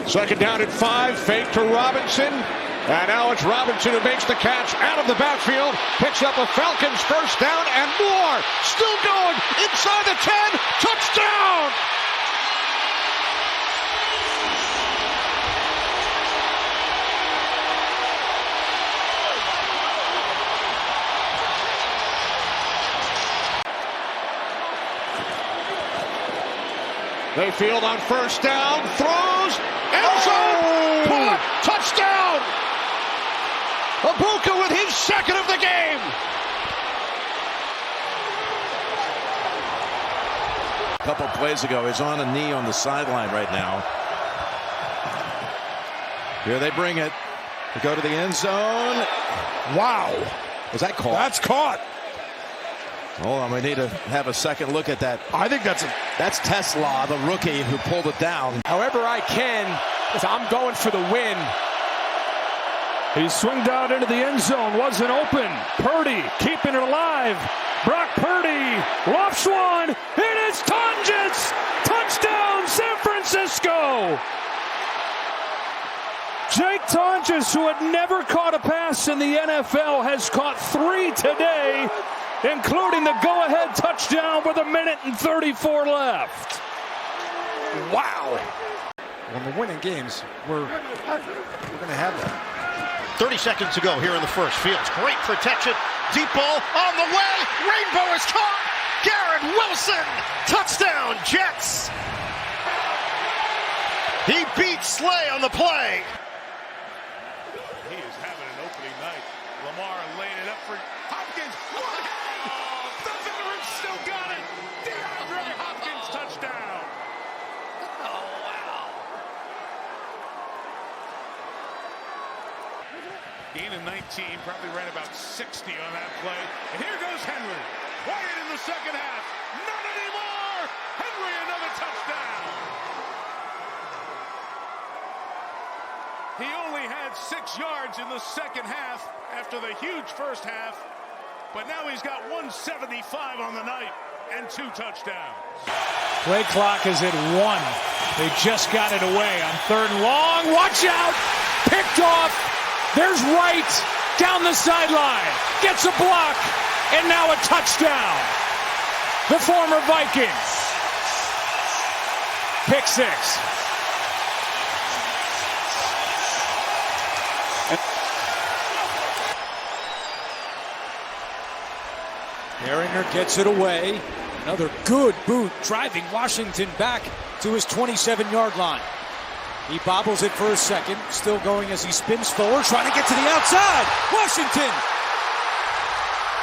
Second down at 5, fake to Robinson. And now it's Robinson who makes the catch out of the backfield. Picks up a Falcons first down and more. Still going inside the 10. Touchdown! Mayfield on first down, throws, end zone, caught, touchdown! Abuka with his second of the game. A couple plays ago, he's on a knee on the sideline right now. Here they bring it. They go to the end zone. Wow. Was that caught? That's caught. Hold on, we need to have a second look at that. I think that's Tesla, the rookie who pulled it down. However I can, because I'm going for the win. He swinged out into the end zone, wasn't open. Purdy keeping it alive. Brock Purdy lofts one. It is Tonjes. Touchdown, San Francisco. Jake Tonjes, who had never caught a pass in the NFL, has caught 3 today, including the go-ahead touchdown with 1:34 left. wow. When we're winning games, we're going to have that. 30 seconds to go here in the first. Fields, great protection. Deep ball on the way. Rainbow is caught. Garrett Wilson. Touchdown, Jets. He beat Slay on the play. He is having an opening night. Lamar laying it up for Hopkins. What? The veteran still got it. DeAndre Hopkins touchdown. Oh, wow. Gain of 19, probably ran about 60 on that play. And here goes Henry. Quiet in the second half. Not anymore. Henry, another touchdown. He only had 6 yards in the second half after the huge first half. But now he's got 175 on the night and 2 touchdowns. Play clock is at 1. They just got it away on 3rd and long. Watch out! Picked off. There's Wright down the sideline. Gets a block. And now a touchdown. The former Vikings. Pick 6. Behringer gets it away. Another good boot, driving Washington back to his 27-yard line. He bobbles it for a second, still going as he spins forward, trying to get to the outside. Washington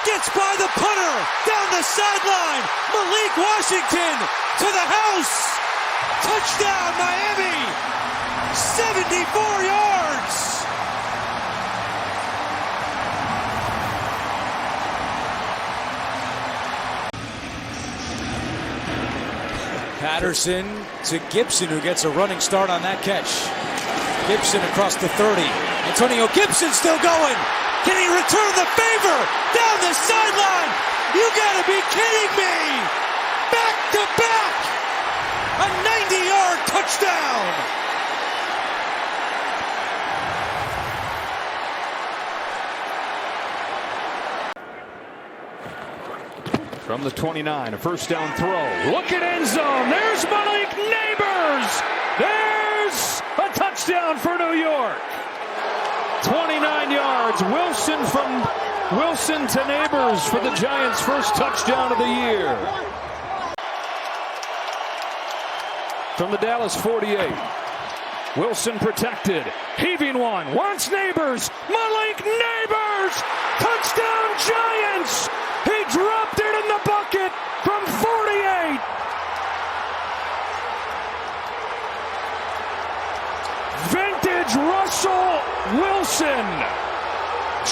gets by the punter, down the sideline. Malik Washington to the house. Touchdown, Miami. 74 yards. Patterson to Gibson, who gets a running start on that catch. Gibson across the 30. Antonio Gibson still going. Can he return the favor? Down the sideline. You gotta be kidding me. Back to back. A 90-yard touchdown. From the 29, a first down throw. Look at end zone. There's Malik Neighbors. There's a touchdown for New York. 29 yards. Wilson to Neighbors for the Giants' first touchdown of the year. From the Dallas 48. Wilson protected. Heaving one. Wants Neighbors. Malik Neighbors. Touchdown Giants. He dropped it in the bucket from 48. Vintage Russell Wilson.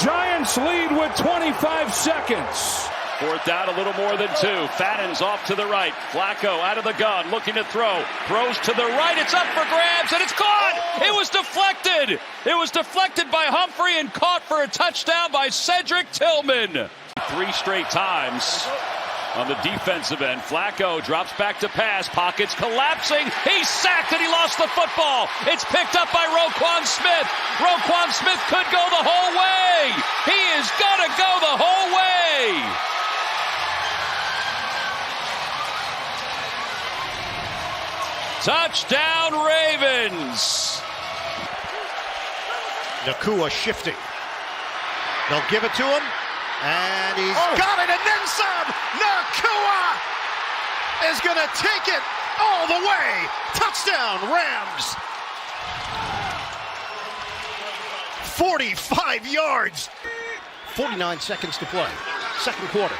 Giants lead with 25 seconds. 4th down, a little more than 2. Fadden's off to the right. Flacco out of the gun, looking to throw. Throws to the right. It's up for grabs, and it's caught. It was deflected. It was deflected by Humphrey and caught for a touchdown by Cedric Tillman. 3 straight times. On the defensive end, Flacco drops back to pass. Pockets collapsing. He's sacked and he lost the football. It's picked up by Roquan Smith. Roquan Smith could go the whole way. He is going to go the whole way. Touchdown, Ravens. Nakua shifting. They'll give it to him. And he's got it, and then some. Nakua is going to take it all the way. Touchdown, Rams. 45 yards. 49 seconds to play. Second quarter.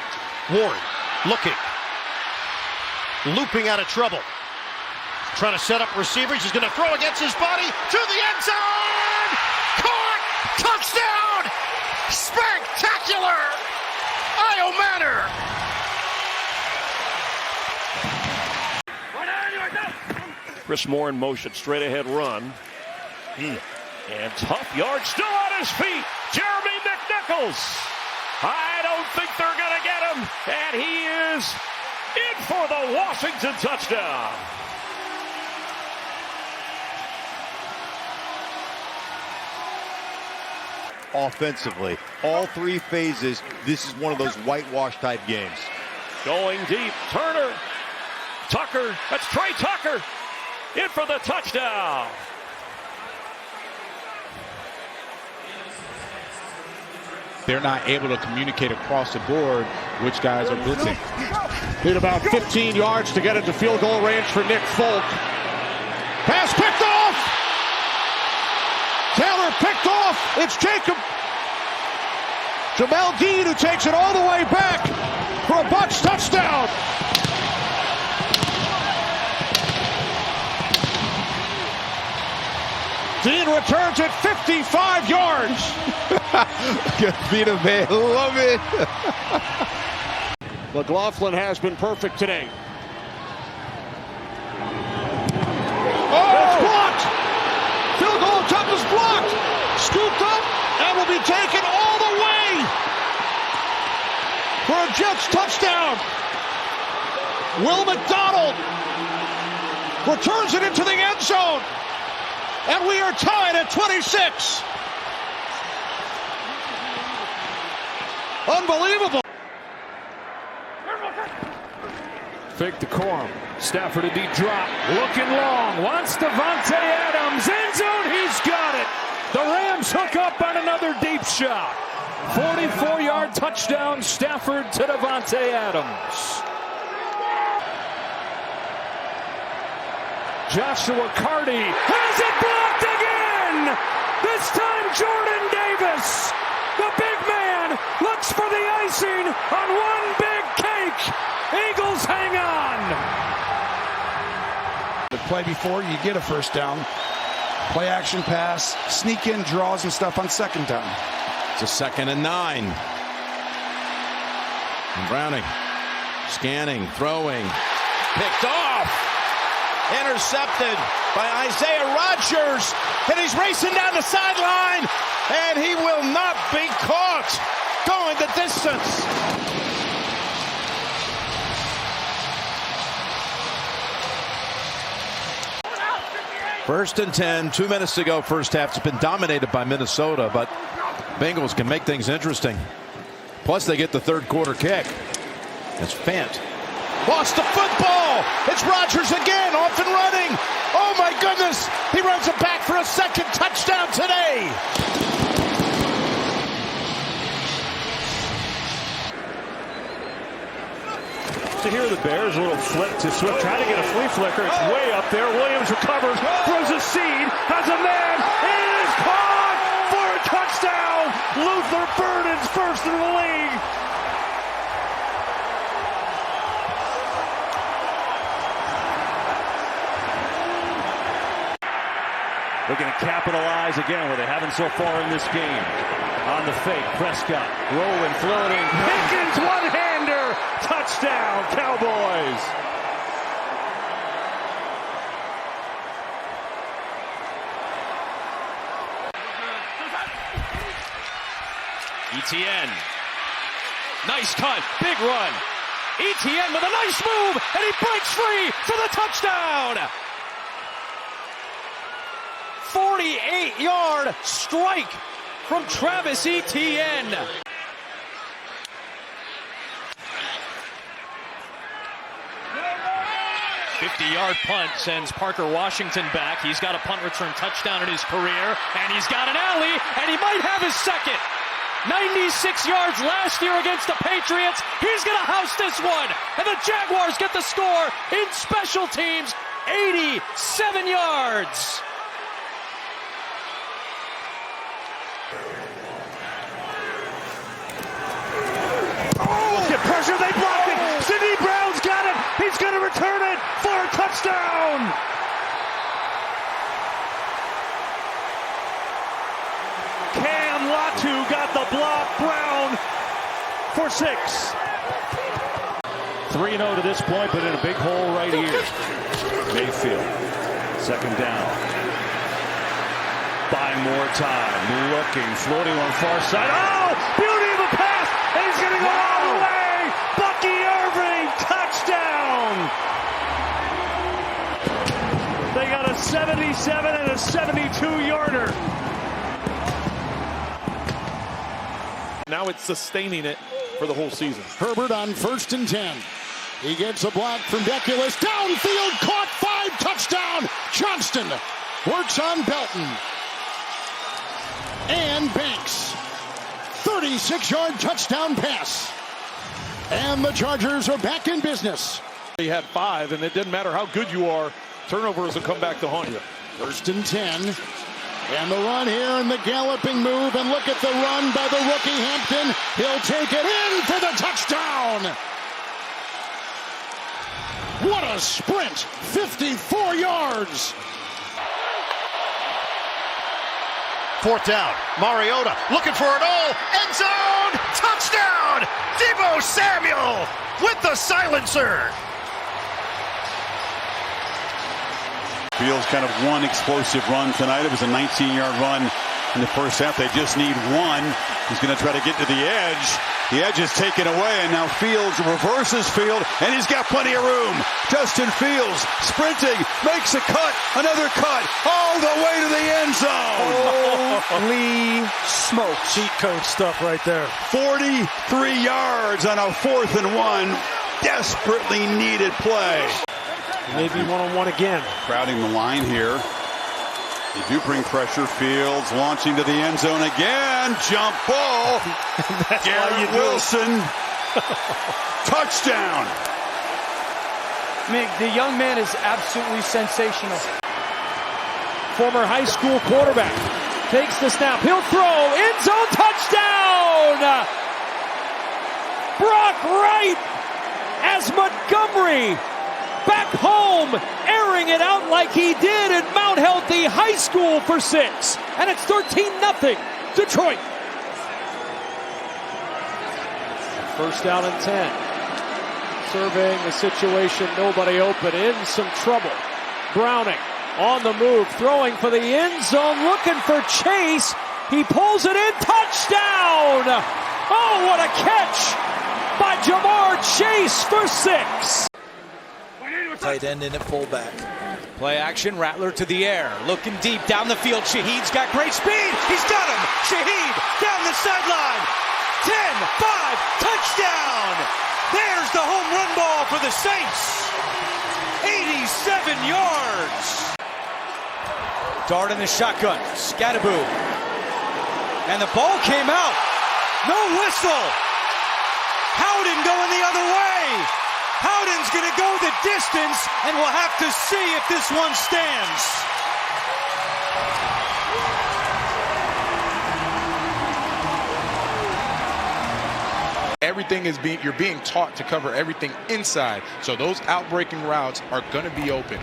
Ward looking. Looping out of trouble. Trying to set up receivers. He's going to throw against his body to the end zone. Caught. Touchdown. Spectacular. Io Manor. Chris Moore in motion. Straight ahead run. And tough yard still on his feet. Jeremy McNichols. I don't think they're going to get him. And he is in for the Washington touchdown. Offensively, all three phases, this is one of those whitewash type games. Going deep, Turner, Tucker, that's Trey Tucker, in for the touchdown. They're not able to communicate across the board which guys are blitzing. Need about 15 yards to get into field goal range for Nick Folk. Pass picked off! Taylor picked off. It's Jacob. Jamel Dean who takes it all the way back for a Bucs touchdown. Dean returns it 55 yards. Vita, man, love it. McLaughlin has been perfect today. It's blocked. Field goal attempt is blocked. Scooped up and will be taken all the way for a Jets touchdown. Will McDonald returns it into the end zone. And we are tied at 26. Unbelievable. Fake decorum. Stafford a deep drop. Looking long. Wants Davante Adams. End zone. He's got it. The Rams hook up on another deep shot. 44-yard touchdown. Stafford to Davante Adams. Joshua Carty has it blocked again. This time Jordan Davis. The big man looks for the icing on one big cake. Eagles hang on. The play before you get a first down. Play action pass, sneak in draws and stuff on second down. It's a 2nd and 9. And Browning scanning, throwing, picked off. Intercepted by Isaiah Rodgers, and he's racing down the sideline, and he will not be caught going the distance. First and 10, 2 minutes to go. First half. It's been dominated by Minnesota, but Bengals can make things interesting. Plus, they get the third quarter kick. It's Fant. Lost the football. It's Rodgers again, off and running. Oh my goodness. He runs it back for a second touchdown today. To hear the Bears, a little flip to Swift, trying to get a flea flicker. It's way up there. Williams recovers, throws a seed, has a man. It is caught for a touchdown. Luther Burden's first in the league. Looking to capitalize again where they haven't so far in this game. On the fake, Prescott rolling, floating. Pickens one-hander. Touchdown, Cowboys. ETN. Nice cut. Big run. Etienne with a nice move, and he breaks free for the touchdown. 48-yard strike from Travis Etienne. A 50-yard punt sends Parker Washington back. He's got a punt return touchdown in his career, and he's got an alley, and he might have his second. 96 yards last year against the Patriots. He's going to house this one, and the Jaguars get the score in special teams, 87 yards. Pressure, they blocked it. Sidney Brown's got it. He's going to return it for a touchdown. Cam Latu got the block. Brown for 6. 3-0 to this point, but in a big hole right here. Mayfield, second down. Buying more time, looking, floating on far side. Oh, beauty of a pass, and he's going to go all the way. Bucky Irving, touchdown. They got a 77 and a 72-yarder. Now it's sustaining it for the whole season. Herbert on 1st and 10. He gets a block from Deculus. Downfield, caught 5, touchdown. Johnston works on Belton. And Banks. 36-yard touchdown pass. And the Chargers are back in business. He had 5, and it didn't matter how good you are. Turnovers will come back to haunt you. 1st and 10. And the run here and the galloping move. And look at the run by the rookie Hampton. He'll take it in for the touchdown. What a sprint. 54 yards. 4th down. Mariota looking for it all. End zone. Touchdown. Deebo Samuel with the silencer. Fields kind of one explosive run tonight. It was a 19-yard run in the first half. They just need one. He's going to try to get to the edge. The edge is taken away, and now Fields reverses field, and he's got plenty of room. Justin Fields sprinting, makes a cut, another cut, all the way to the end zone. Holy smoke. Cheat code stuff right there. 43 yards on a 4th and 1. Desperately needed play. Maybe one-on-one again. Crowding the line here. They do bring pressure. Fields launching to the end zone again. Jump ball. Garrett Wilson. Touchdown. I mean, the young man is absolutely sensational. Former high school quarterback takes the snap. He'll throw. End zone touchdown. Brock Wright as Montgomery back home, airing it out like he did at Mount Healthy High School for 6. And it's 13-0 Detroit. 1st down and 10. Surveying the situation, nobody open, in some trouble. Browning on the move, throwing for the end zone, looking for Chase. He pulls it in, touchdown! Oh, what a catch by Jamar Chase for 6. Tight end in at fullback. Play action, Rattler to the air. Looking deep down the field. Shaheed's got great speed. He's got him. Shaheed down the sideline. 10-5, touchdown. There's the home run ball for the Saints. 87 yards. Dart in the shotgun. Scattaboo. And the ball came out. No whistle. Howden going the other way. Howden's going to go the distance, and we'll have to see if this one stands. Everything is you're being taught to cover everything inside. So those outbreaking routes are going to be open.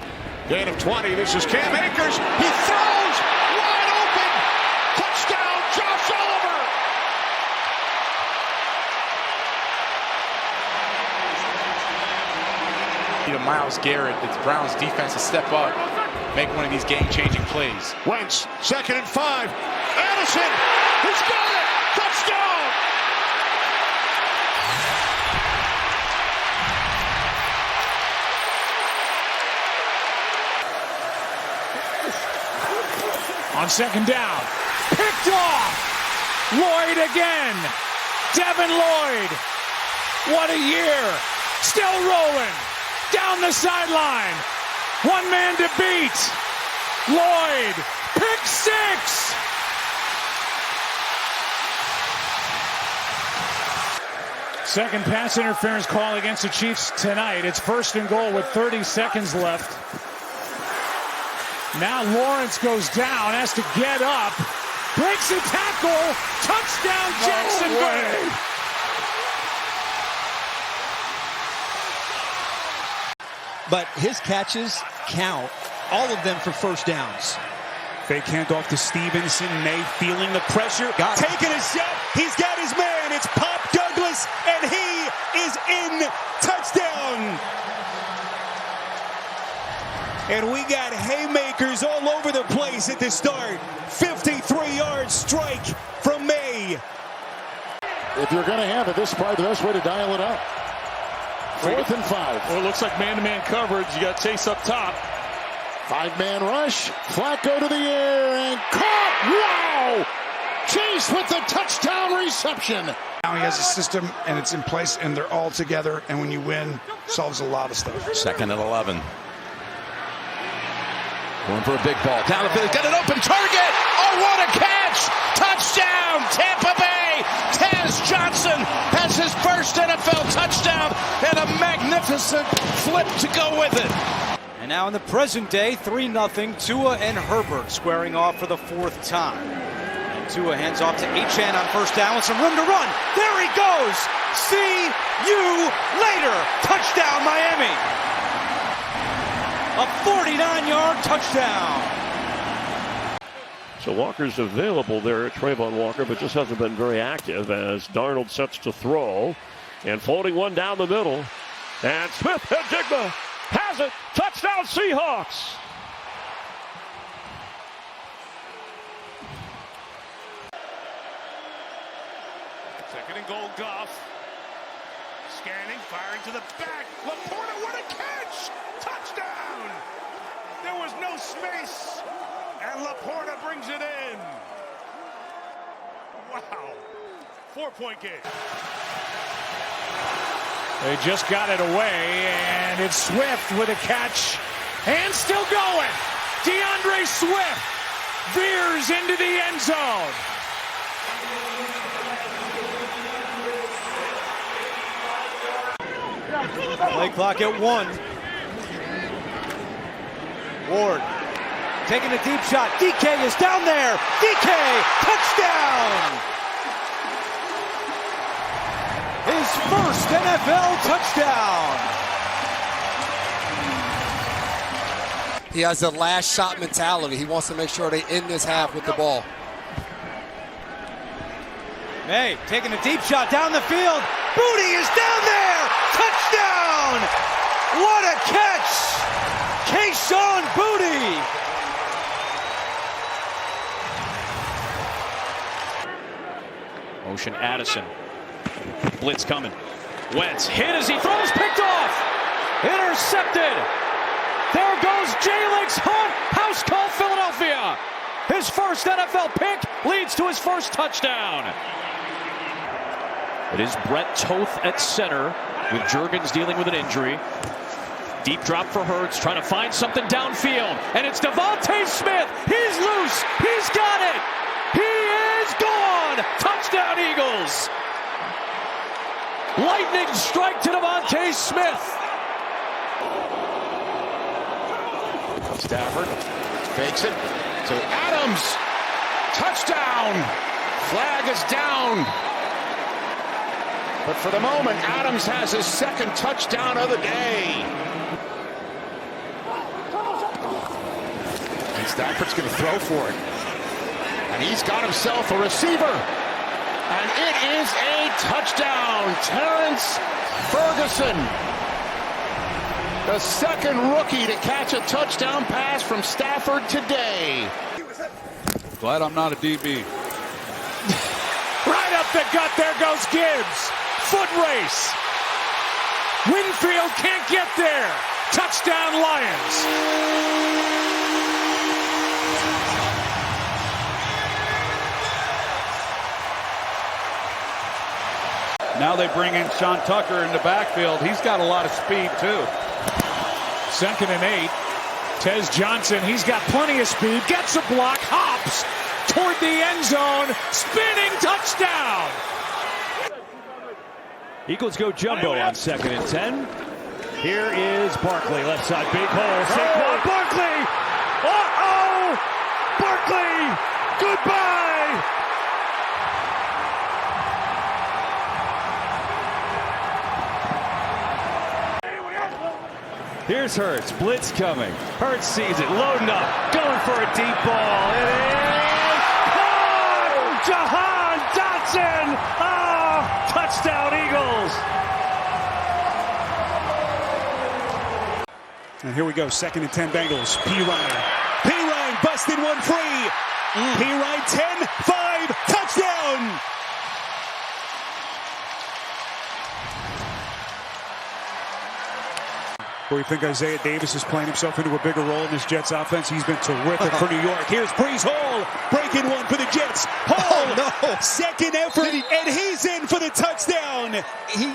Gain of 20. This is Cam Akers. He throws wide open. Touchdown, Josh Oliver. Myles Garrett, it's Brown's defense to step up, make one of these game-changing plays. Wentz, 2nd and 5. Addison, he's got it. Touchdown. On second down. Picked off. Lloyd again. Devin Lloyd. What a year. Still rolling. Down the sideline. One man to beat. Lloyd. Pick six. Second pass interference call against the Chiefs tonight. It's 1st and goal with 30 seconds left. Now Lawrence goes down, has to get up. Breaks a tackle. Touchdown Jacksonville. But his catches count, all of them for first downs. Fake handoff to Stevenson. May feeling the pressure. Taking a shot. He's got his man. It's Pop Douglas, and he is in. Touchdown. And we got haymakers all over the place at the start. 53-yard strike from May. If you're going to have it, this is probably the best way to dial it up. 4th and 5. Well, it looks like man-to-man coverage. You got Chase up top. 5-man rush. Flacco to the air and caught. Wow! Chase with the touchdown reception. Now he has a system and it's in place and they're all together. And when you win, solves a lot of stuff. 2nd and 11. Going for a big ball. Down the field. Got an open target. Oh, what a catch! Touchdown, Tampa Bay! Taz Johnson has his first NFL touchdown and a magnificent flip to go with it. And now in the present day, 3-0, Tua and Herbert squaring off for the 4th time. And Tua hands off to Achane on first down with some room to run. There he goes! See you later! Touchdown, Miami! A 49-yard touchdown. So Walker's available there, Trayvon Walker, but just hasn't been very active as Darnold sets to throw. And floating one down the middle. And Smith-Njigba has it. Touchdown Seahawks. Second and goal, Goff. Scanning, firing to the back. Laporta, what a catch! Touchdown! There was no space, and Laporta brings it in. Wow. 4-point game. They just got it away, and it's Swift with a catch. And still going. DeAndre Swift veers into the end zone. Play clock at 1. Ward taking a deep shot. DK is down there. DK, touchdown! His first NFL touchdown. He has a last shot mentality. He wants to make sure they end this half with the ball. May taking a deep shot down the field. Booty is down there. Touchdown! What a catch! Kayshon Booty. Motion Addison. Blitz coming. Wentz hit as he throws, picked off. Intercepted. There goes Jalix Hunt. House call Philadelphia. His first NFL pick leads to his first touchdown. It is Brett Toth at center with Juergens dealing with an injury. Deep drop for Hurts, trying to find something downfield. And it's Devontae Smith. He's loose. He's got it. He is gone. Touchdown Eagles. Lightning strike to Devontae Smith. Stafford fakes it to Adams. Touchdown. Flag is down. But for the moment, Adams has his second touchdown of the day. And Stafford's going to throw for it. And he's got himself a receiver. And it is a touchdown. Terrence Ferguson, the second rookie to catch a touchdown pass from Stafford today. Glad I'm not a DB. Right up the gut, there goes Gibbs. Foot race. Winfield can't get there. Touchdown Lions. Now they bring in Sean Tucker in the backfield. He's got a lot of speed, too. 2nd and 8. Tez Johnson, he's got plenty of speed. Gets a block, hops toward the end zone. Spinning touchdown. Eagles go jumbo on 2nd and 10. Here is Barkley, left side, big hole. Saquon Barkley! Uh-oh! Barkley! Goodbye! Here's Hurts, blitz coming. Hurts sees it, loading up, going for a deep ball. It is caught! Jahan Dotson! Ah, touchdown Eagles! And here we go, 2nd and 10 Bengals. P-Ryan busted one free. P-Ryan 10-5, touchdown! Where you think Isaiah Davis is playing himself into a bigger role in this Jets offense? He's been terrific for New York. Here's Brees Hall, breaking one for the Jets. Hall, second effort, and he's in for the touchdown. He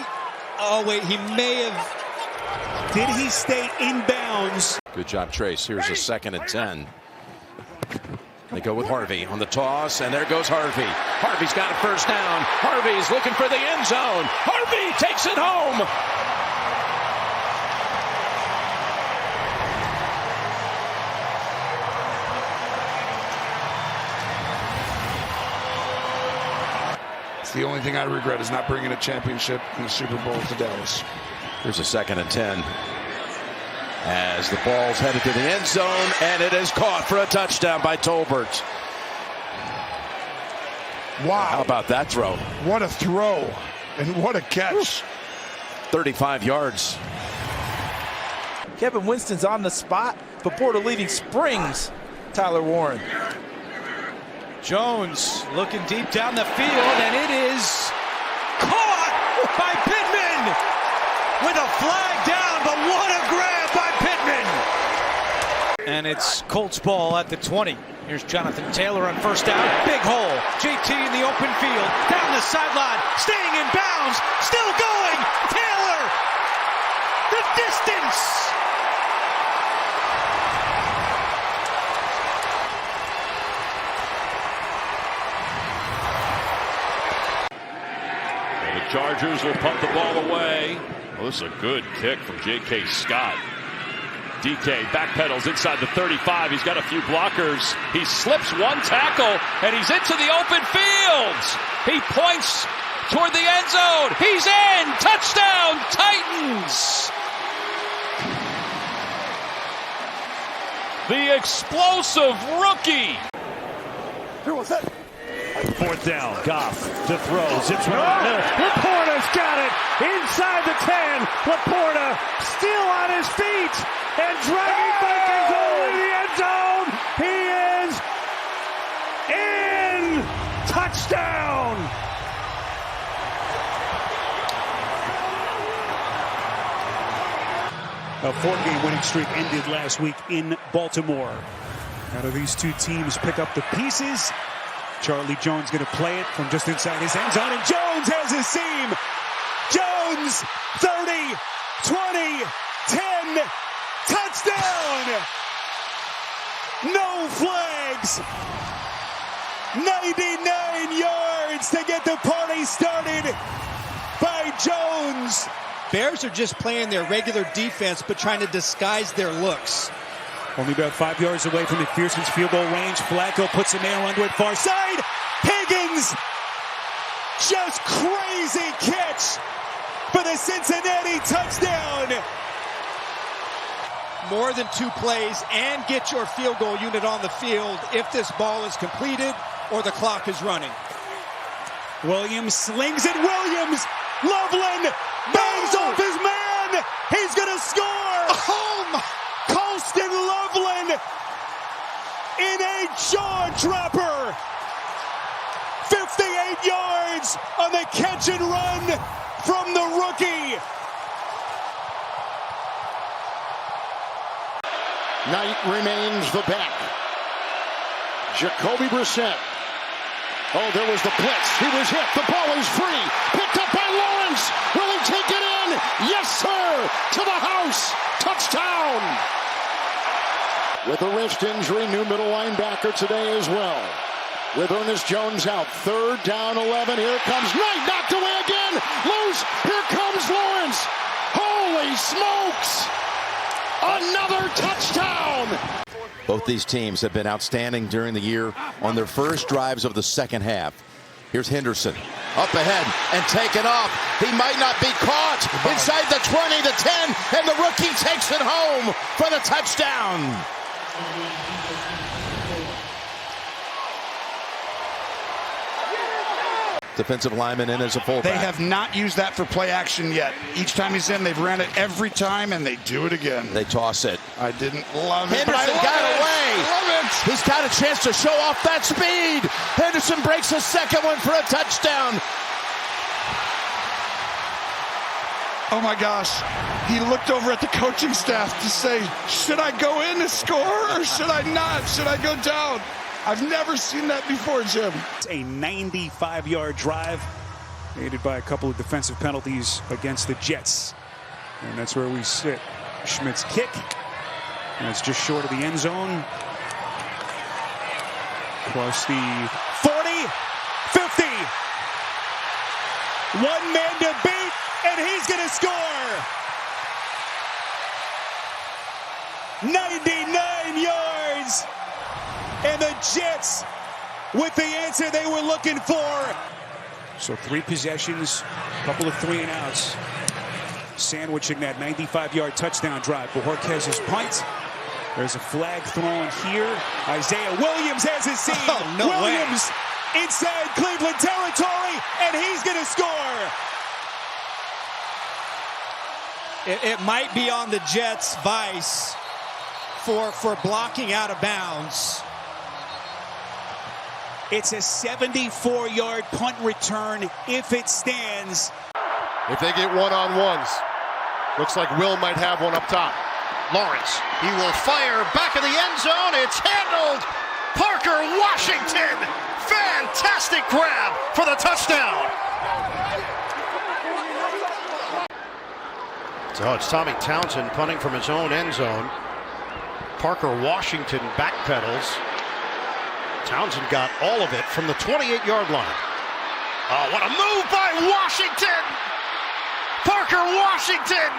may have. Did he stay in bounds? Good job, Trace. Here's a 2nd and 10. They go with Harvey on the toss, and there goes Harvey. Harvey's got a first down. Harvey's looking for the end zone. Harvey takes it home. It's the only thing I regret is not bringing a championship in the Super Bowl to Dallas. Here's a 2nd and 10. As the ball's headed to the end zone, and it is caught for a touchdown by Tolbert. Wow. How about that throw? What a throw, and what a catch. 35 yards. Kevin Winston's on the spot before the leading springs. Tyler Warren. Jones looking deep down the field, and it is caught by Pittman with a flag down, but what a grab by Pittman. And it's Colts ball at the 20. Here's Jonathan Taylor on first down. Big hole. JT in the open field. Down the sideline. Staying in bounds. Still going. Taylor. The distance. Chargers will punt the ball away. Well, this is a good kick from J.K. Scott. DK backpedals inside the 35. He's got a few blockers. He slips one tackle, and he's into the open field. He points toward the end zone. He's in. Touchdown, Titans. The explosive rookie. Who was that? 4th down, Goff to throw, zips right on. Laporta's got it inside the 10. Laporta still on his feet and dragging back his goal in the end zone. He is in. Touchdown. A 4-game winning streak ended last week in Baltimore. How do these two teams pick up the pieces? Charlie Jones going to play it from just inside his end zone, and Jones has his seam. Jones, 30, 20, 10, touchdown! No flags. 99 yards to get the party started by Jones. Bears are just playing their regular defense, but trying to disguise their looks. Only about 5 yards away from McPherson's field goal range. Flacco puts a nail under it far side. Higgins, just crazy catch for the Cincinnati touchdown. More than 2 plays and get your field goal unit on the field if this ball is completed or the clock is running. Williams slings it. Williams, Loveland bangs off his man. He's going to score. Home. Colston Loveland in a jaw-dropper. 58 yards on the catch and run from the rookie. Knight remains the back. Jacoby Brissett. Oh, there was the blitz. He was hit. The ball is free. Picked up by Lawrence. sir, to the house. Touchdown. With a wrist injury, new middle linebacker today as well. With Ernest Jones out, 3rd down 11. Here comes Knight, knocked away again. Loose. Here comes Lawrence. Holy smokes! Another touchdown! Both these teams have been outstanding during the year on their first drives of the second half. Here's Henderson up ahead and taken off. He might not be caught inside the 20, the 10, and the rookie takes it home for the touchdown. Defensive lineman in as a fullback. They have not used that for play action yet. Each time he's in, they've ran it every time, and they do it again. They toss it. I didn't love it, but I Henderson got away. Love it. He's got a chance to show off that speed. Henderson breaks a second one for a touchdown. Oh my gosh. He looked over at the coaching staff to say, should I go in to score or should I not? Should I go down? I've never seen that before, Jim. It's a 95-yard drive, aided by a couple of defensive penalties against the Jets. And that's where we sit. Schmidt's kick. And it's just short of the end zone. Across the 40, 50. One man to beat, and he's going to score. 99 yards. And the Jets with the answer they were looking for. So 3 possessions, a couple of 3-and-outs. Sandwiching that 95-yard touchdown drive for Jorquez's punt. There's a flag thrown here. Isaiah Williams has his seat. Oh, no Williams way. Inside Cleveland territory, and he's going to score. It might be on the Jets' vice for blocking out of bounds. It's a 74-yard punt return if it stands. If they get one-on-ones, looks like Will might have one up top. Lawrence, he will fire back in the end zone. It's handled. Parker Washington. Fantastic grab for the touchdown. So it's Tommy Townsend punting from his own end zone. Parker Washington backpedals. Townsend got all of it from the 28-yard line. Oh, what a move by Washington! Parker Washington!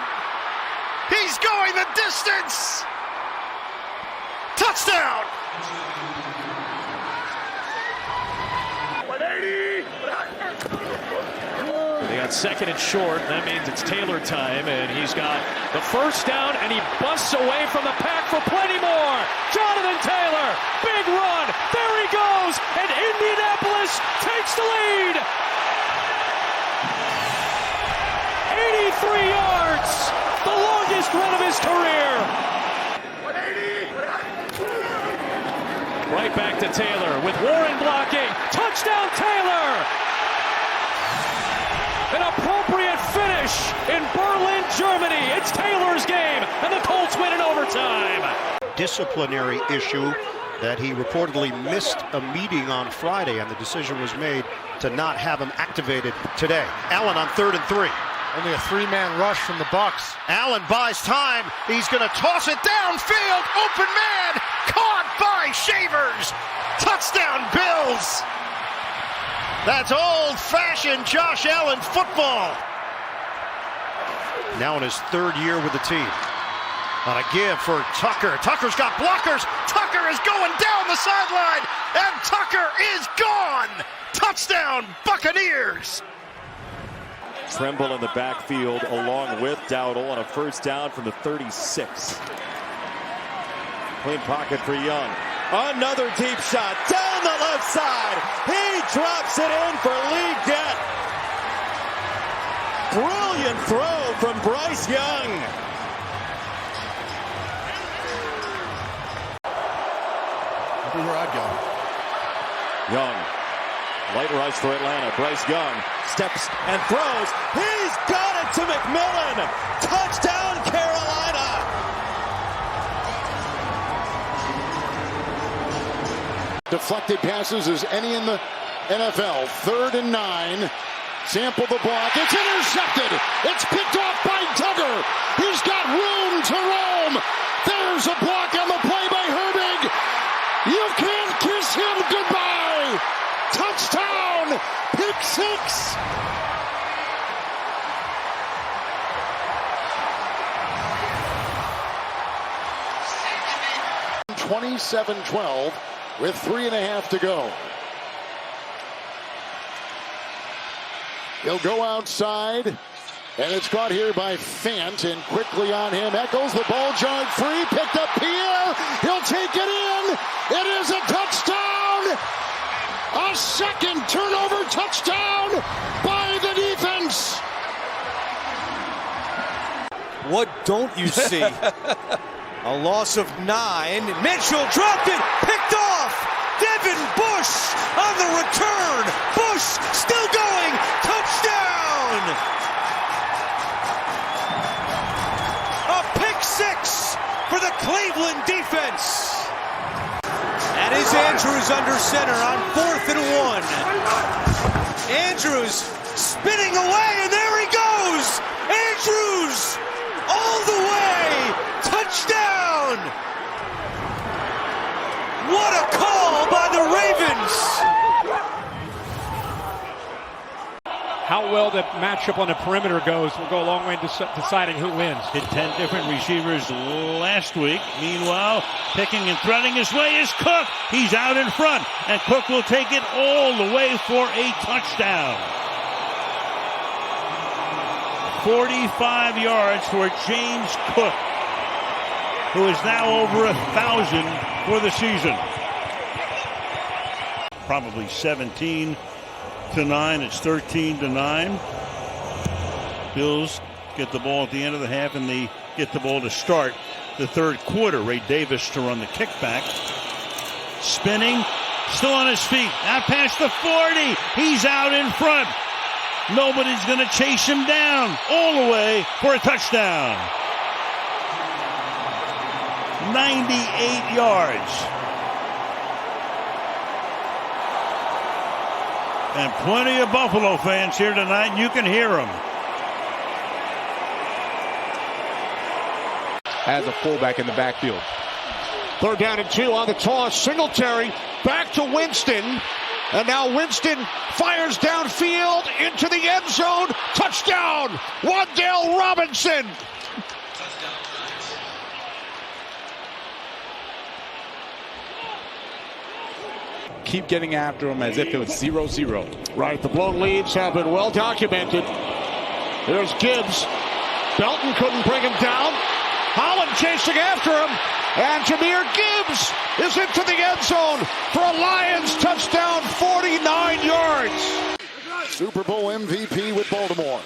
He's going the distance! Touchdown! 180! They got 2nd and short. That means it's Taylor time, and he's got the first down, and he busts away from the pack for plenty more. Jonathan Taylor, big run. There he goes, and Indianapolis takes the lead. 83 yards, the longest run of his career. 180! Right back to Taylor with Warren blocking. Touchdown, Taylor! An appropriate finish in Berlin, Germany. It's Taylor's game, and the Colts win in overtime. Disciplinary issue that he reportedly missed a meeting on Friday, and the decision was made to not have him activated today. Allen on 3rd and 3. Only a 3-man rush from the Bucs. Allen buys time. He's going to toss it downfield. Open man. Caught by Shavers. Touchdown, Bills. That's old-fashioned Josh Allen football. Now in his 3rd year with the team. On a give for Tucker. Tucker's got blockers. Tucker is going down the sideline. And Tucker is gone. Touchdown, Buccaneers. Tremble in the backfield along with Dowdle on a first down from the 36. Clean pocket for Young. Another deep shot down the left side. He drops it in for Lee Gett. Brilliant throw from Bryce Young. Everywhere I go. Young. Light rush for Atlanta. Bryce Young steps and throws. He's got it to McMillan. Touchdown, Carolina. Deflected passes as any in the NFL. 3rd and 9. Sample the block. It's intercepted. It's picked off by Duggar. He's got room to roam. There's a block on the play by Herbig. You can't kiss him goodbye. Touchdown. Pick six. (27-12) with 3.5 to go. He'll go outside, and it's caught here by Fant, and quickly on him. Eccles, the ball jarred free, picked up Pierre. He'll take it in. It is a touchdown. A second turnover touchdown by the defense. What don't you see? A loss of 9. Mitchell dropped it, picked off. Devin Bush on the return. Bush still going. Touchdown. A pick six for the Cleveland defense. That is Andrews under center on 4th and 1. Andrews spinning away, and there he goes. Andrews all the way. Touchdown. What a call by the Ravens! How well the matchup on the perimeter goes will go a long way in deciding who wins. Hit 10 different receivers last week. Meanwhile, picking and threading his way is Cook. He's out in front, and Cook will take it all the way for a touchdown. 45 yards for James Cook, who is now over 1,000 for the season. Probably 17-9. It's 13-9. Bills get the ball at the end of the half, and they get the ball to start the third quarter. Ray Davis to run the kickback. Spinning, still on his feet. Out past the 40. He's out in front. Nobody's going to chase him down. All the way for a touchdown. 98 yards. And plenty of Buffalo fans here tonight. You can hear them. As a fullback in the backfield. 3rd down and 2 on the toss. Singletary back to Winston. And now Winston fires downfield into the end zone. Touchdown! Wan'Dale Robinson. Keep getting after him as if it was 0-0. Right, the blown leads have been well documented. There's Gibbs. Belton couldn't bring him down. Holland chasing after him. And Jahmyr Gibbs is into the end zone for a Lions touchdown, 49 yards. Super Bowl MVP with Baltimore.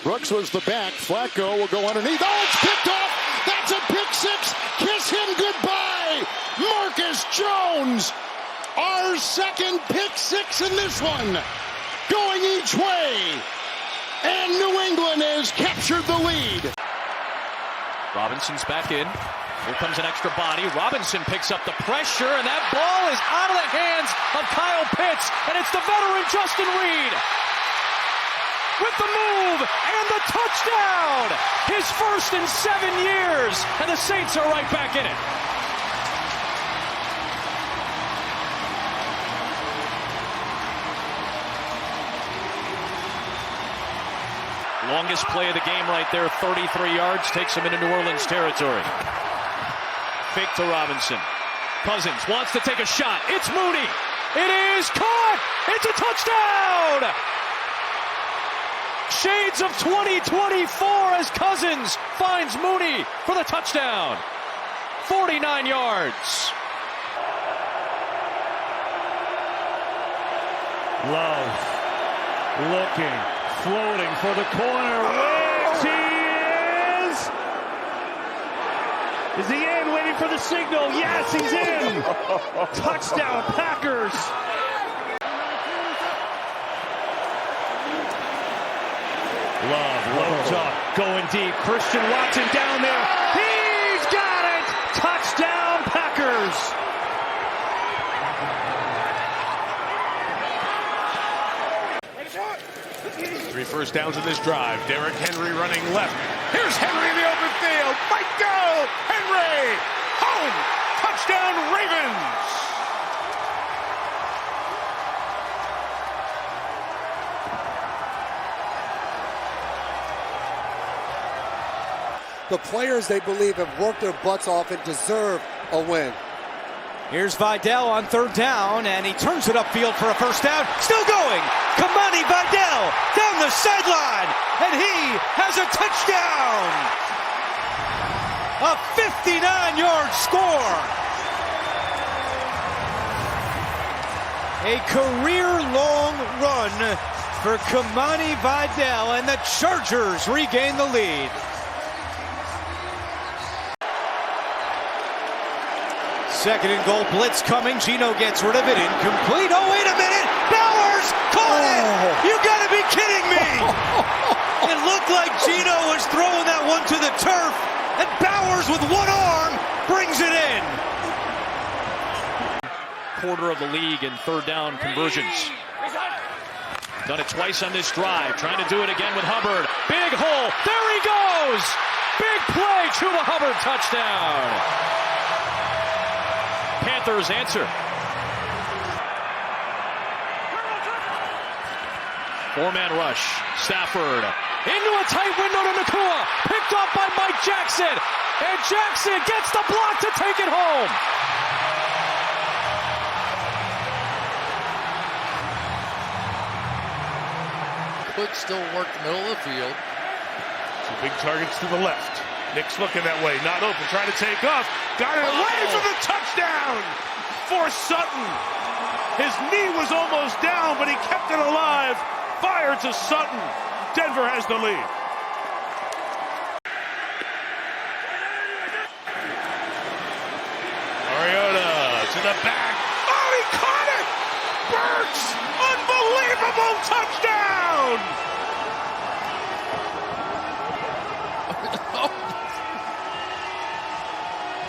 Brooks was the back. Flacco will go underneath. Oh, it's picked off. That's a pick six. Kiss him goodbye. Marcus Jones. Our second pick six in this one. Going each way. And New England has captured the lead. Robinson's back in. Here comes an extra body. Robinson picks up the pressure, and that ball is out of the hands of Kyle Pitts, and it's the veteran Justin Reed with the move and the touchdown. His first in 7 years, and the Saints are right back in it. Longest play of the game right there, 33 yards, takes him into New Orleans territory. Fake to Robinson. Cousins wants to take a shot. It's Mooney. It is caught. It's a touchdown. Shades of 2024 as Cousins finds Mooney for the touchdown. 49 yards. Love looking, floating for the corner. Wicks, he is! Is he in? Waiting for the signal. Yes, he's in! Touchdown, Packers! Love loads up, going deep. Christian Watson down there. He's got it! Touchdown, Packers! first downs in this drive. Derrick Henry running left. Here's Henry in the open field. Might go. Henry. Home. Touchdown Ravens. The players they believe have worked their butts off and deserve a win. Here's Vidal on third down, and he turns it upfield for a first down. Still going. Kamani Vidal down the sideline, and he has a touchdown. A 59-yard score. A career-long run for Kamani Vidal, and the Chargers regain the lead. Second and goal, blitz coming. Gino gets rid of it. Incomplete. Oh, wait a minute. Bowers caught it. You got to be kidding me. It looked like Gino was throwing that one to the turf, and Bowers with one arm brings it in. Quarter of the league in third down conversions. Done it twice on this drive. Trying to do it again with Hubbard. Big hole. There he goes. Big play. Chuba Hubbard touchdown. Panthers answer. Four-man rush. Stafford into a tight window to Nakua. Picked up by Mike Jackson. And Jackson gets the block to take it home. Could still work the middle of the field. Some big targets to the left. Nick's looking that way, not open, trying to take off. Got it away for the touchdown for Sutton. His knee was almost down, but he kept it alive. Fire to Sutton. Denver has the lead. Mariota to the back. Oh, he caught it! Burks! Unbelievable touchdown!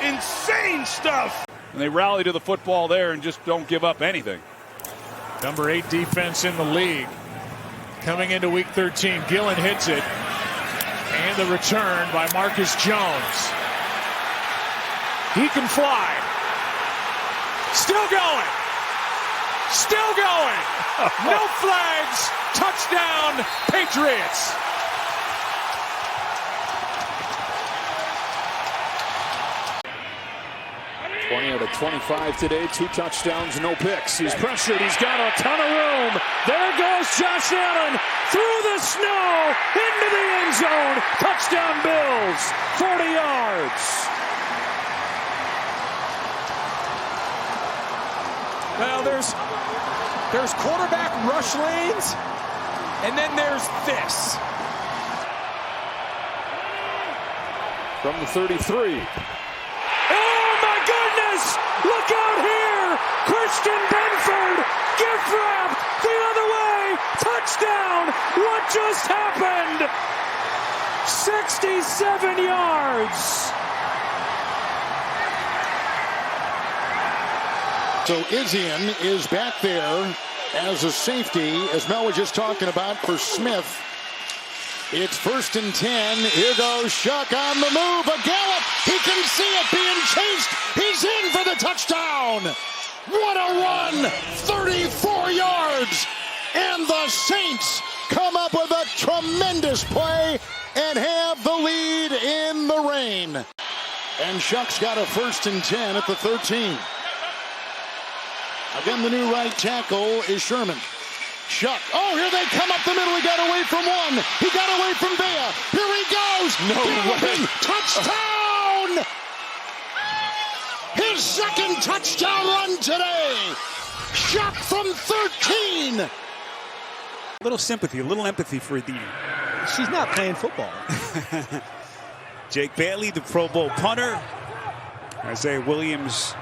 Insane stuff. And they rally to the football there and just don't give up anything. Number 8 defense in the league. Coming into week 13, Gillen hits it. And the return by Marcus Jones. He can fly. Still going. Still going. No flags. Touchdown, Patriots. Out of 25 today, 2 touchdowns, no picks. He's pressured. He's got a ton of room. There goes Josh Allen through the snow into the end zone. Touchdown Bills, 40 yards. Well, there's quarterback rush lanes, and then there's this. From the 33. Look out here! Christian Benford, gift wrapped the other way! Touchdown! What just happened? 67 yards! So Izian is back there as a safety, as Mel was just talking about, for Smith. It's 1st and 10. Here goes Shuck on the move. A gallop. He can see it being chased. He's in for the touchdown. What a run. 34 yards. And the Saints come up with a tremendous play and have the lead in the rain. And Shuck's got a 1st and 10 at the 13. Again, the new right tackle is Sherman. Shuck. Oh, here they come up the middle. He got away from one. He got away from Bea. Here he goes. No way. Touchdown! His second touchdown run today. Shuck from 13. A little sympathy, a little empathy for Adina. She's not playing football. Jake Bailey, the Pro Bowl punter. Isaiah Williams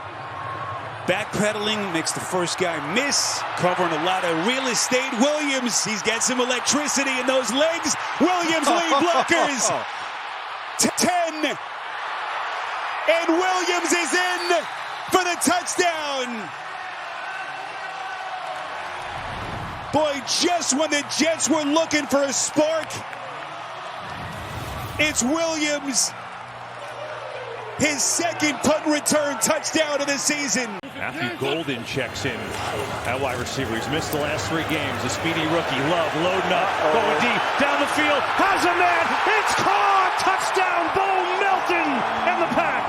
backpedaling, makes the first guy miss, covering a lot of real estate. Williams, he's got some electricity in those legs. Williams lead blockers. 10. And Williams is in for the touchdown. Boy, just when the Jets were looking for a spark, it's Williams. His second punt return touchdown of the season. Matthew Golden checks in at wide receiver. He's missed the last 3 games. The speedy rookie, Love, loading up, going deep, down the field, has a man, it's caught! Touchdown, Bo Melton and the Pack.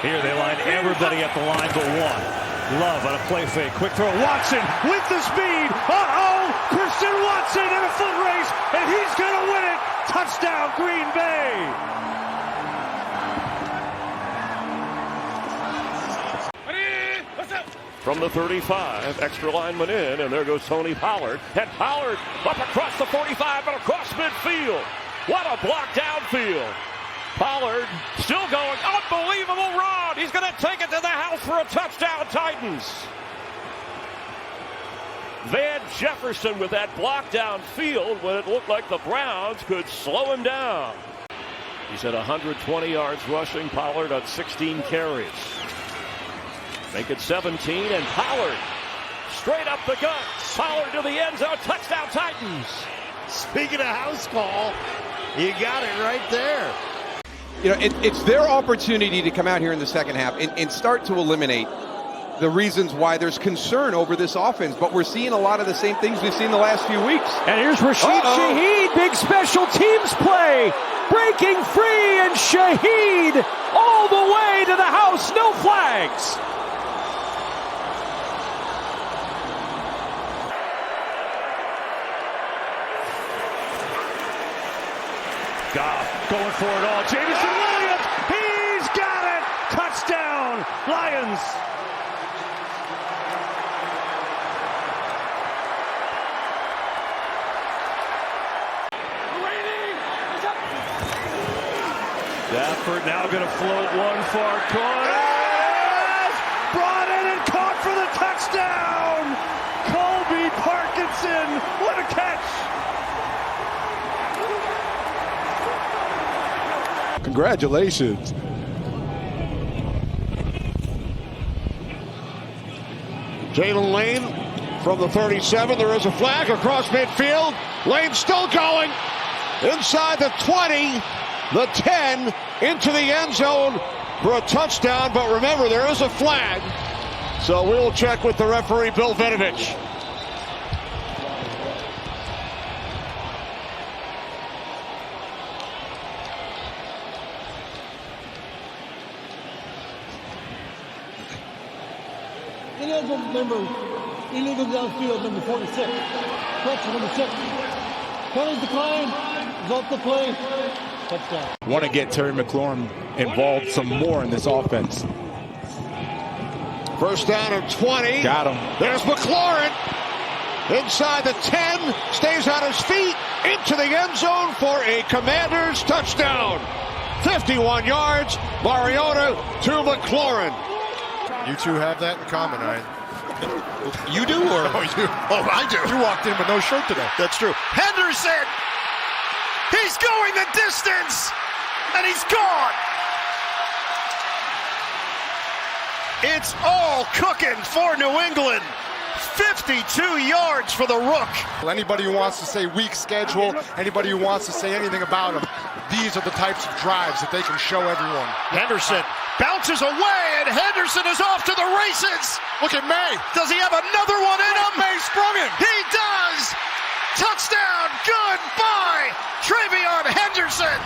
Here they line everybody at the line but one. Love on a play fake, quick throw, Watson with the speed, Christian Watson in a foot race, and he's gonna win it! Touchdown, Green Bay! From the 35, extra lineman in, and there goes Tony Pollard. And Pollard up across the 45 and across midfield. What a block downfield. Pollard still going. Unbelievable run. He's going to take it to the house for a touchdown, Titans. Van Jefferson with that block downfield when it looked like the Browns could slow him down. He's at 120 yards rushing. Pollard on 16 carries. Make it 17, and Pollard straight up the gut. Pollard to the end zone. Touchdown, Titans. Speaking of house call, you got it right there. You know, it's their opportunity to come out here in the second half and start to eliminate the reasons why there's concern over this offense. But we're seeing a lot of the same things we've seen the last few weeks. And here's Rashid Shaheed, big special teams play. Breaking free, and Shaheed all the way to the house. No flags. Goff going for it all. Jameson Williams, he's got it! Touchdown, Lions! Stafford now going to float one far corner. Brought in and caught for the touchdown! Colby Parkinson, what a catch! Congratulations. Jalen Lane from the 37. There is a flag across midfield. Lane still going. Inside the 20, the 10, into the end zone for a touchdown. But remember, there is a flag. So we'll check with the referee, Bill Vinovich. Illegal downfield, number 46. Correction, number 6. Penalty decline. Result the play. Touchdown. Want to get Terry McLaurin involved some more in this offense. First down and 20. Got him. There's McLaurin. Inside the 10. Stays on his feet. Into the end zone for a Commanders touchdown. 51 yards. Mariota to McLaurin. You two have that in common, right? You do, or? Oh, you. Oh, I do. You walked in with no shirt today. That's true. Henderson! He's going the distance! And he's gone! It's all cooking for New England. 52 yards for the Rook. Anybody who wants to say weak schedule, anybody who wants to say anything about them, these are the types of drives that they can show everyone. Henderson bounces away, and Henderson is off to the races. Look at May. Does he have another one in him? May sprung him. He does. Touchdown. Goodbye. Travion Henderson.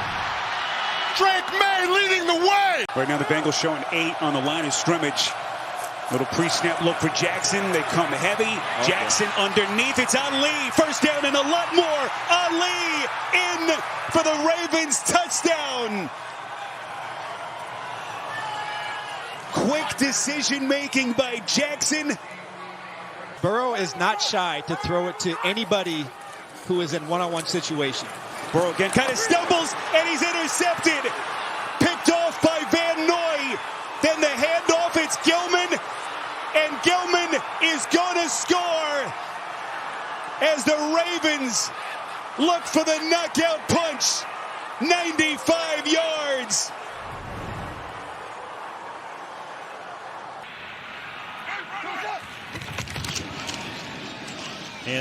Drake May leading the way. Right now the Bengals showing 8 on the line of scrimmage. Little pre-snap look for Jackson. They come heavy. Jackson underneath. It's Ali. First down and a lot more. Ali in for the Ravens touchdown. Quick decision-making by Jackson. Burrow is not shy to throw it to anybody who is in one-on-one situation. Burrow again kind of stumbles, and he's intercepted. Picked off by Van Noy. Then the handoff, it's Gilman. And Gilman is going to score as the Ravens look for the knockout punch. 95 yards.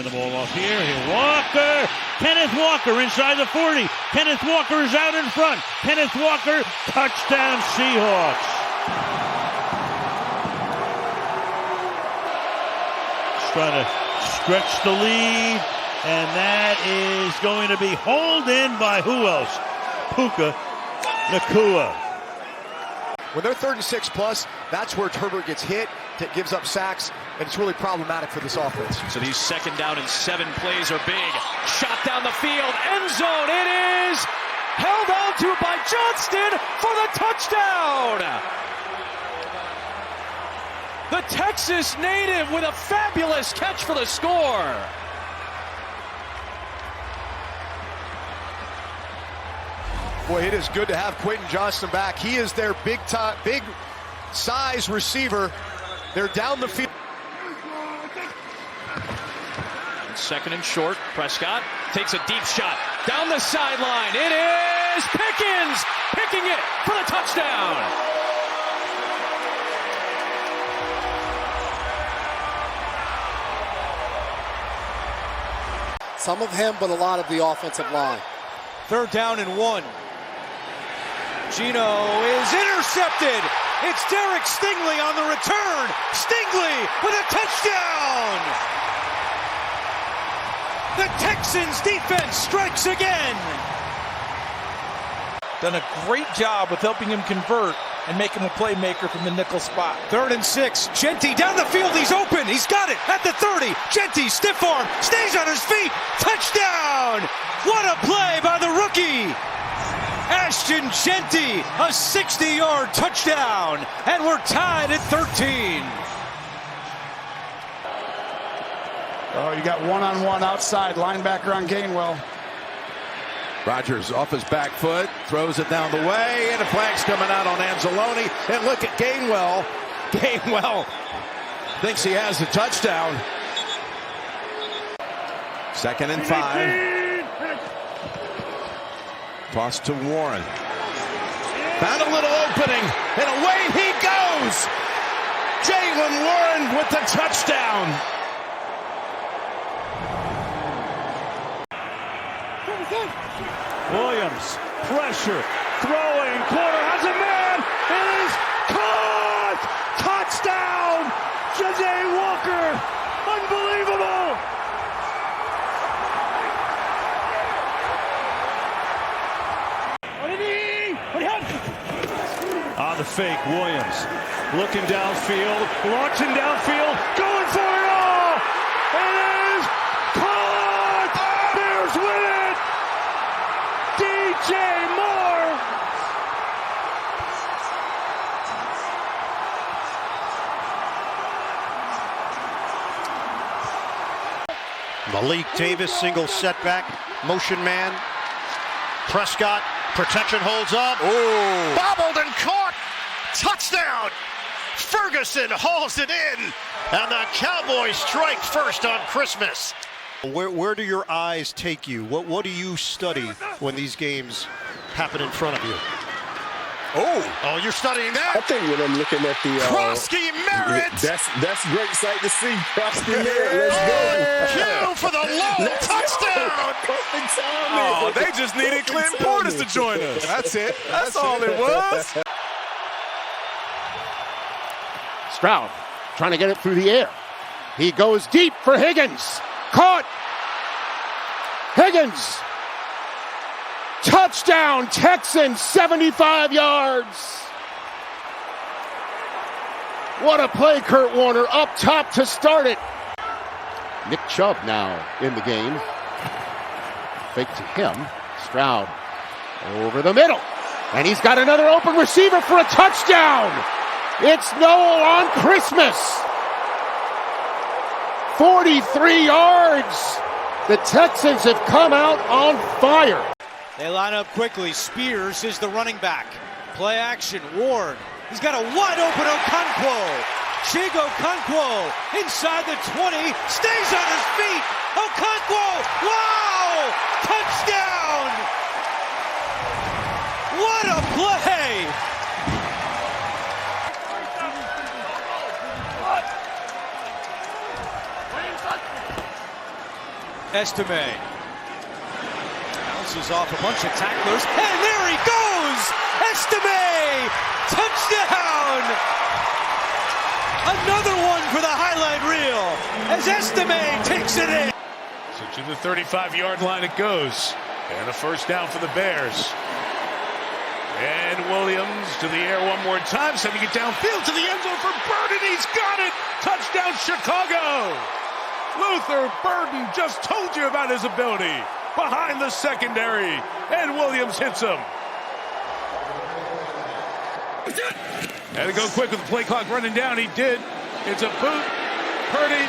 the ball off here. Walker. Kenneth Walker inside the 40. Kenneth Walker is out in front. Kenneth Walker, touchdown Seahawks. Trying to stretch the lead, and that is going to be hauled in by who else? Puka Nacua. When they're 3rd and 6 plus, that's where Herbert gets hit, gives up sacks, and it's really problematic for this offense. So these 2nd down and 7 plays are big. Shot down the field, end zone. It is held on to by Johnston for the touchdown. The Texas native with a fabulous catch for the score. Boy, it is good to have Quentin Johnston back. He is their big size receiver. They're down the field. 2nd and short. Prescott takes a deep shot down the sideline. It is Pickens picking it for the touchdown. Some of him, but a lot of the offensive line. 3rd down and 1. Gino is intercepted. It's Derek Stingley on the return. Stingley with a touchdown. The Texans defense strikes again. Done a great job with helping him convert and make him a playmaker from the nickel spot. 3rd and 6. Genty down the field. He's open. He's got it at the 30. Genty, stiff arm, stays on his feet. Touchdown. What a play by the rookie. Ashton Genty, a 60-yard touchdown. And we're tied at 13. Oh, you got one-on-one outside linebacker on Gainwell. Rodgers off his back foot, throws it down the way, and a flag's coming out on Anzalone. And look at Gainwell. Gainwell thinks he has the touchdown. 2nd and 5. Toss to Warren. Found a little opening, and away he goes. Jaylen Warren with the touchdown. Williams, pressure, throwing, corner, has a man, it is caught! Touchdown! J.J. Walker, unbelievable! On the fake, Williams, looking downfield, launching downfield, going for it all! It is caught! Bears win it! DJ Moore. Malik Davis, single setback, motion man. Prescott, protection holds up. Ooh. Bobbled and caught. Touchdown. Ferguson hauls it in. And the Cowboys strike first on Christmas. Where do your eyes take you? What do you study when these games happen in front of you? Oh, you're studying that? I think when I'm looking at the Krosky Merritt. That's a great sight to see. Krosky Merritt. Let's go. Q for the low touchdown. Perfect timing. Oh, they just needed Clint Portis to join us. That's it. That's all it was. Stroud trying to get it through the air. He goes deep for Higgins. Caught. Higgins. Touchdown, Texans, 75 yards. What a play, Kurt Warner, up top to start it. Nick Chubb now in the game. Fake to him. Stroud over the middle. And he's got another open receiver for a touchdown. It's Noel on Christmas. 43 yards. The Texans have come out on fire. They line up quickly. Spears is the running back. Play action. Ward. He's got a wide open Okonkwo. Chigo Okonkwo inside the 20. Stays on his feet. Okonkwo. Wow! Touchdown! What a play! Estime bounces off a bunch of tacklers, and there he goes! Estime! Touchdown! Another one for the highlight reel as Estime takes it in. So to the 35-yard line it goes. And a first down for the Bears. And Williams to the air one more time, sending it downfield to the end zone for Burden. He's got it! Touchdown, Chicago! Luther Burden just told you about his ability. Behind the secondary, and Williams hits him. Had to go quick with the play clock running down. He did. It's a boot. Purdy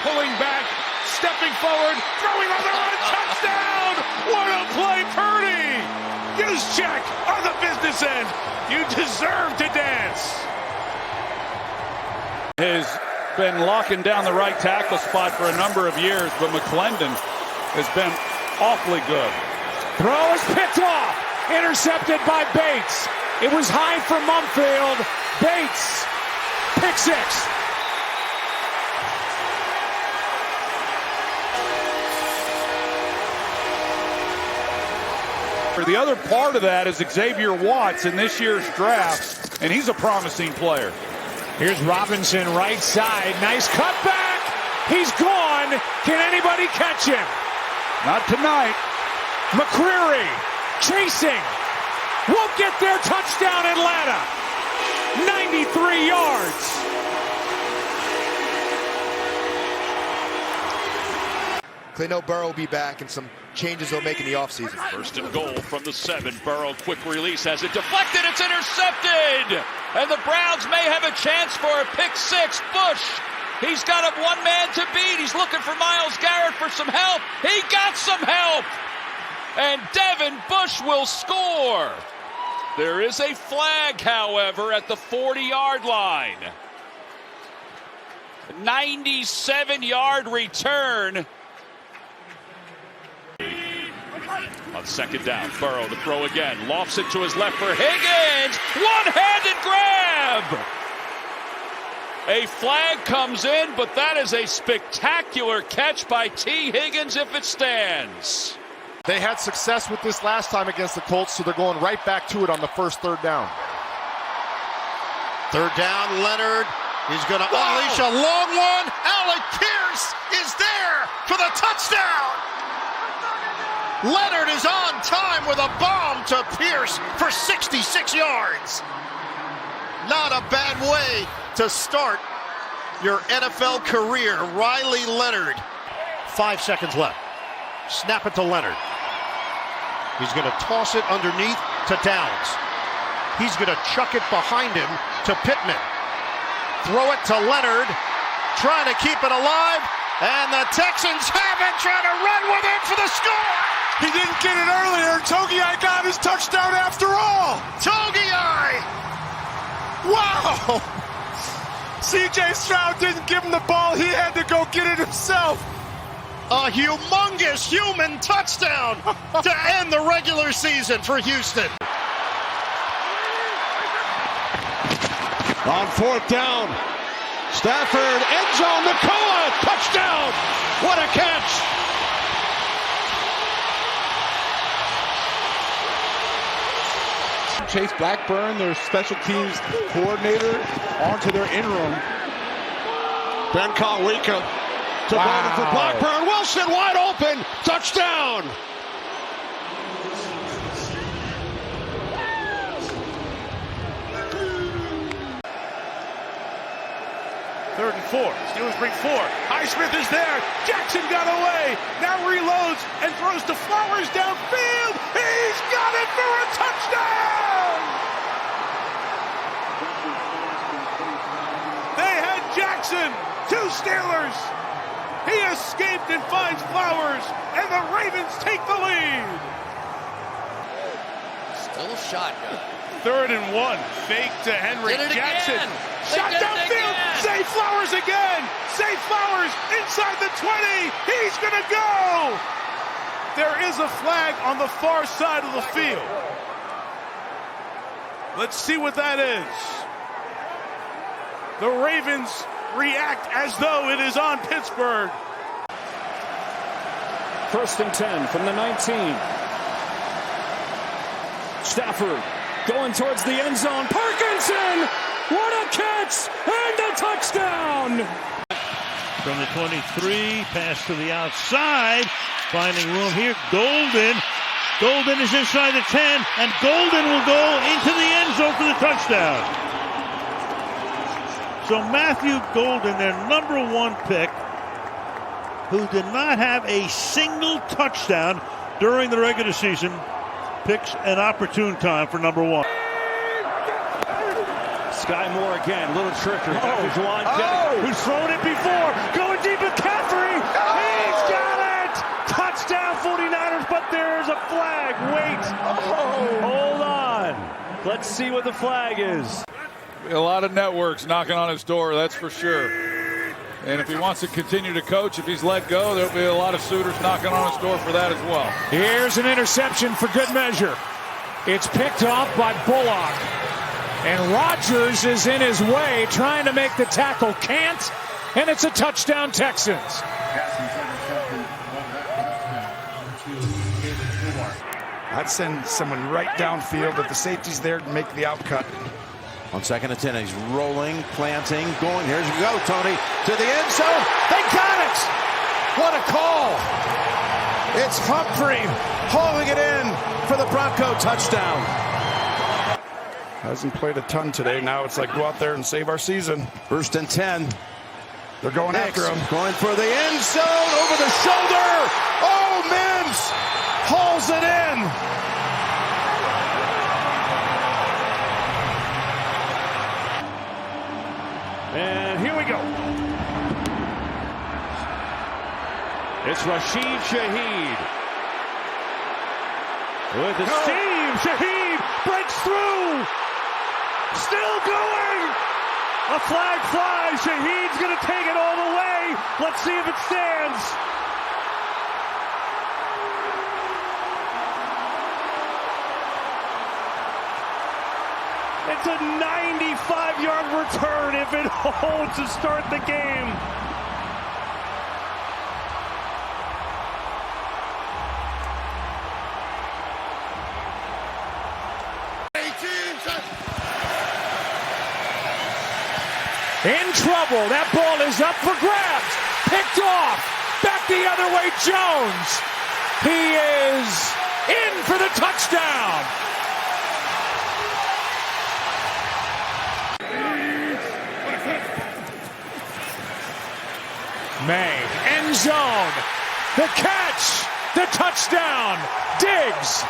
pulling back, stepping forward, throwing on the run. Touchdown! What a play, Purdy! Juszczyk on the business end. You deserve to dance. Has been locking down the right tackle spot for a number of years, but McClendon has been awfully good. Throw is picked off. Intercepted by Bates. It was high for Mumfield. Bates. Pick six. The other part of that is Xavier Watts in this year's draft, and he's a promising player. Here's Robinson, right side. Nice cutback. He's gone. Can anybody catch him? Not tonight. McCreary chasing. Won't get there. Touchdown, Atlanta. 93 yards. They know Burrow will be back and some changes they'll make in the offseason. First and goal from the 7. Burrow, quick release, has it deflected. It's intercepted. And the Browns may have a chance for a pick six. Bush, he's got a one man to beat. He's looking for Myles Garrett for some help. He got some help. And Devin Bush will score. There is a flag, however, at the 40-yard line. 97-yard return. On second down, Burrow to throw again. Lofts it to his left for Higgins. One-handed grab. A flag comes in, but that is a spectacular catch by T. Higgins if it stands. They had success with this last time against the Colts, so they're going right back to it on the first third down. Third down, Leonard. He's going to unleash a long one. Alec Pierce is there for the touchdown. Leonard is on time with a bomb to Pierce for 66 yards. Not a bad way to start your NFL career, Riley Leonard. 5 seconds left. Snap it to Leonard. He's going to toss it underneath to Downs. He's going to chuck it behind him to Pittman. Throw it to Leonard, trying to keep it alive, and the Texans have it, trying to run with it for the score. He didn't get it earlier. Togiai got his touchdown after all. Togiai! Wow! C.J. Stroud didn't give him the ball. He had to go get it himself. A humongous human touchdown to end the regular season for Houston. On fourth down, Stafford, end zone, Nacua, touchdown! What a catch! Chase Blackburn, their special teams coordinator, onto their interim. Ben Kawika to Bowden for Blackburn. Wilson wide open, touchdown! Third and 4. Steelers bring 4. Highsmith is there. Jackson got away. Now reloads and throws to Flowers downfield. He's got it for a touchdown! They had Jackson. 2 Steelers. He escaped and finds Flowers, and the Ravens take the lead. Still a shotgun. Third and 1. Fake to Henry Jackson. Again. Shot downfield. Zay Flowers again. Zay Flowers inside the 20. He's going to go. There is a flag on the far side of the field. Let's see what that is. The Ravens react as though it is on Pittsburgh. First and 10 from the 19. Stafford going towards the end zone. Parkinson! What a catch! And a touchdown! From the 23, pass to the outside. Finding room here. Golden. Golden is inside the 10, and Golden will go into the end zone for the touchdown. So Matthew Golden, their number 1 pick, who did not have a single touchdown during the regular season, picks an opportune time for number 1. Sky Moore again, little trickery. Who's thrown it before. Going deep with McCaffrey. He's got it. Touchdown 49ers, but there's a flag. Wait. Hold on. Let's see what the flag is. A lot of networks knocking on his door, that's for sure. And if he wants to continue to coach, if he's let go, there'll be a lot of suitors knocking on his door for that as well. Here's an interception for good measure. It's picked off by Bullock. And Rodgers is in his way, trying to make the tackle. Can't. And it's a touchdown, Texans. I'd send someone right downfield if the safety's there to make the outcut. On 2nd and 10, he's rolling, planting, going. Here you go, Tony, to the end zone. They got it! What a call! It's Humphrey hauling it in for the Bronco touchdown. Hasn't played a ton today. Now it's like go out there and save our season. 1st and 10. They're going after him. Going for the end zone, over the shoulder. Oh, Mims hauls it in. And here we go. It's Rashid Shaheed. With the steam, Shaheed breaks through. Still going. A flag flies. Shaheed's going to take it all the way. Let's see if it stands. It's a 95-yard return if it holds to start the game. In trouble. That ball is up for grabs. Picked off. Back the other way, Jones. He is in for the touchdown. May, end zone, the catch, the touchdown, Diggs.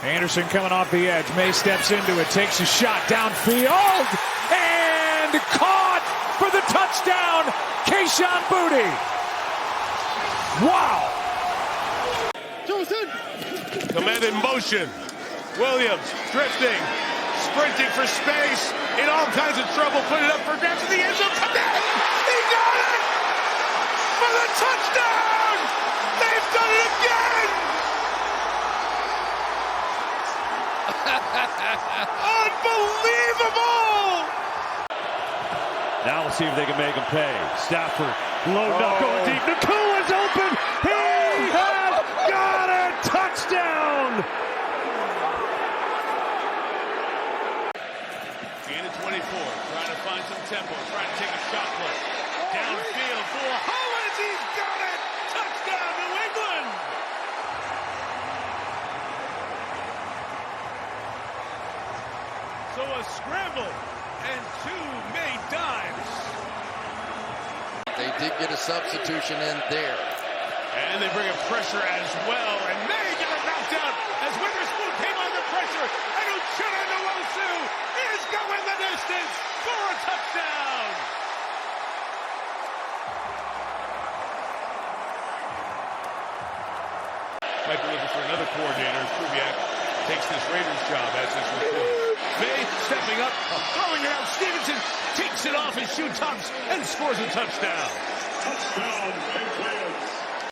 Anderson coming off the edge. May steps into it, takes a shot downfield, and caught for the touchdown, Kayshon Boutte. Wow. Command in motion. Williams drifting, sprinting for space, in all kinds of trouble, put it up for grabs in the end zone. He got it for the touchdown. They've done it again. Unbelievable. Now we'll see if they can make him pay. Stafford, low knuckle deep. Nakua's open. He has got it. Touchdown. Gain of 24, trying to find some tempo, trying to take a shot play. Downfield for Hollins, he's got it! Touchdown, New England! So a scramble and 2 made dimes. They did get a substitution in there. And they bring a pressure as well, and May got it knocked out as Witherspoon came under pressure, and Uchenna Nwosu is going the distance for a touchdown! Might be looking for another coordinator as Kubiak takes this Raiders job as his report. May stepping up, throwing it out. Stevenson takes it off his shoe tops and scores a touchdown.